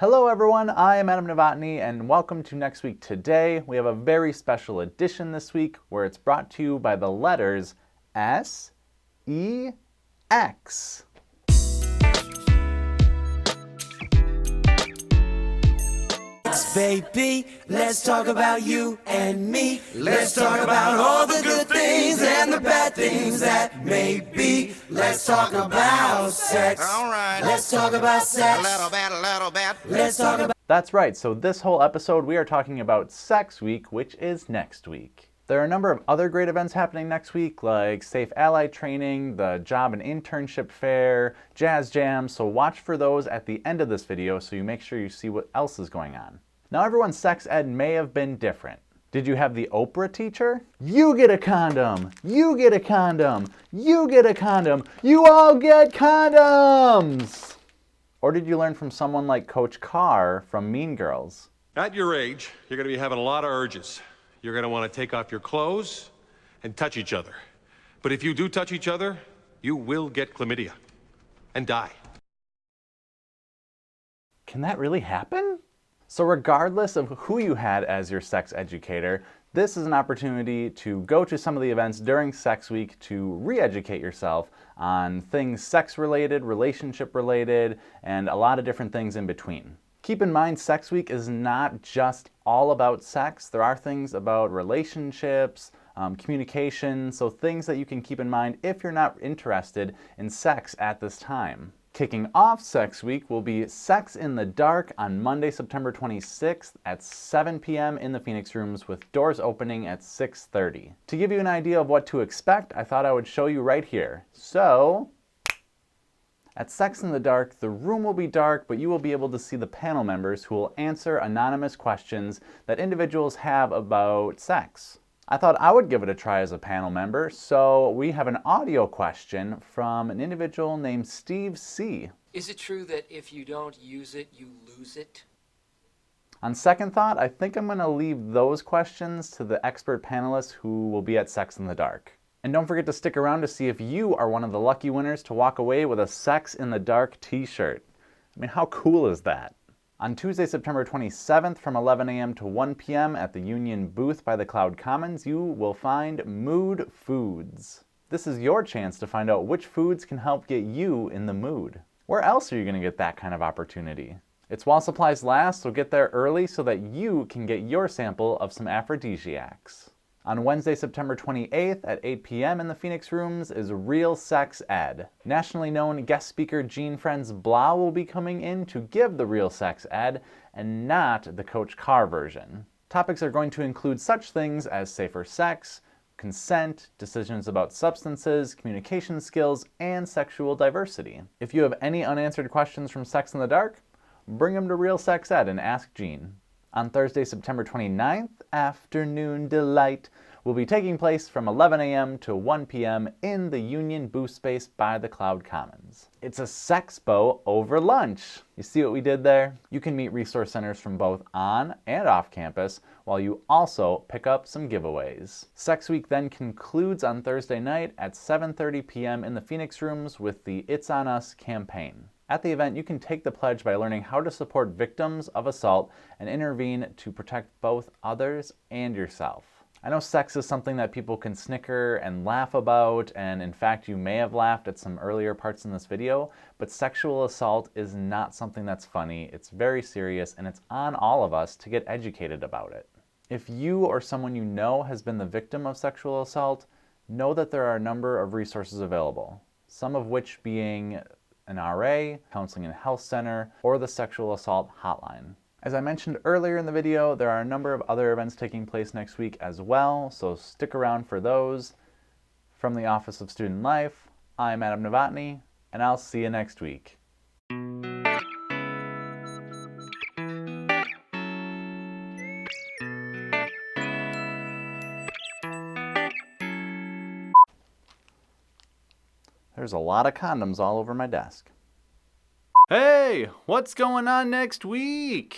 Hello everyone, I am Adam Novotny and welcome to Next Week Today. We have a very special edition this week where it's brought to you by the letters S, E, X. Baby, let's talk about you and me. Let's talk about all the good things and the bad things that may be. Let's talk about sex. All right. Let's talk about sex. A little bit. Let's talk about. That's right, so this whole episode we are talking about Sex Week, which is next week. There are a number of other great events happening next week, like Safe Ally Training, the Job and Internship Fair, Jazz Jam, so watch for those at the end of this video so you make sure you see what else is going on. Now everyone's sex ed may have been different. Did you have the Oprah teacher? You get a condom, you get a condom, you get a condom, you all get condoms! Or did you learn from someone like Coach Carr from Mean Girls? At your age, you're going to be having a lot of urges. You're going to want to take off your clothes and touch each other. But if you do touch each other, you will get chlamydia and die. Can that really happen? So regardless of who you had as your sex educator, this is an opportunity to go to some of the events during Sex Week to re-educate yourself on things sex-related, relationship-related, and a lot of different things in between. Keep in mind, Sex Week is not just all about sex. There are things about relationships, communication, so things that you can keep in mind if you're not interested in sex at this time. Kicking off Sex Week will be Sex in the Dark on Monday, September 26th at 7 p.m. in the Phoenix Rooms with doors opening at 6:30. To give you an idea of what to expect, I thought I would show you right here. So, at Sex in the Dark, the room will be dark, but you will be able to see the panel members who will answer anonymous questions that individuals have about sex. I thought I would give it a try as a panel member, so we have an audio question from an individual named Steve C. Is it true that if you don't use it, you lose it? On second thought, I think I'm going to leave those questions to the expert panelists who will be at Sex in the Dark. And don't forget to stick around to see if you are one of the lucky winners to walk away with a Sex in the Dark t-shirt. I mean, how cool is that? On Tuesday, September 27th from 11 a.m. to 1 p.m. at the Union booth by the Cloud Commons, you will find Mood Foods. This is your chance to find out which foods can help get you in the mood. Where else are you going to get that kind of opportunity? It's while supplies last, so get there early so that you can get your sample of some aphrodisiacs. On Wednesday, September 28th at 8 p.m. in the Phoenix Rooms is Real Sex Ed. Nationally known guest speaker Gene Friends Blah will be coming in to give the Real Sex Ed and not the Coach Carr version. Topics are going to include such things as safer sex, consent, decisions about substances, communication skills, and sexual diversity. If you have any unanswered questions from Sex in the Dark, bring them to Real Sex Ed and ask Gene. On Thursday, September 29th, Afternoon Delight will be taking place from 11 a.m. to 1 p.m. in the Union booth space by the Cloud Commons. It's a sexpo over lunch. You see what we did there? You can meet resource centers from both on and off campus while you also pick up some giveaways. Sex Week then concludes on Thursday night at 7:30 p.m. in the Phoenix Rooms with the It's On Us campaign. At the event, you can take the pledge by learning how to support victims of assault and intervene to protect both others and yourself. I know sex is something that people can snicker and laugh about, and in fact you may have laughed at some earlier parts in this video, but sexual assault is not something that's funny. It's very serious, and it's on all of us to get educated about it. If you or someone you know has been the victim of sexual assault, know that there are a number of resources available, some of which being an RA, Counseling and Health Center, or the Sexual Assault Hotline. As I mentioned earlier in the video, there are a number of other events taking place next week as well, so stick around for those. From the Office of Student Life, I'm Adam Novotny, and I'll see you next week. There's a lot of condoms all over my desk. Hey, what's going on next week?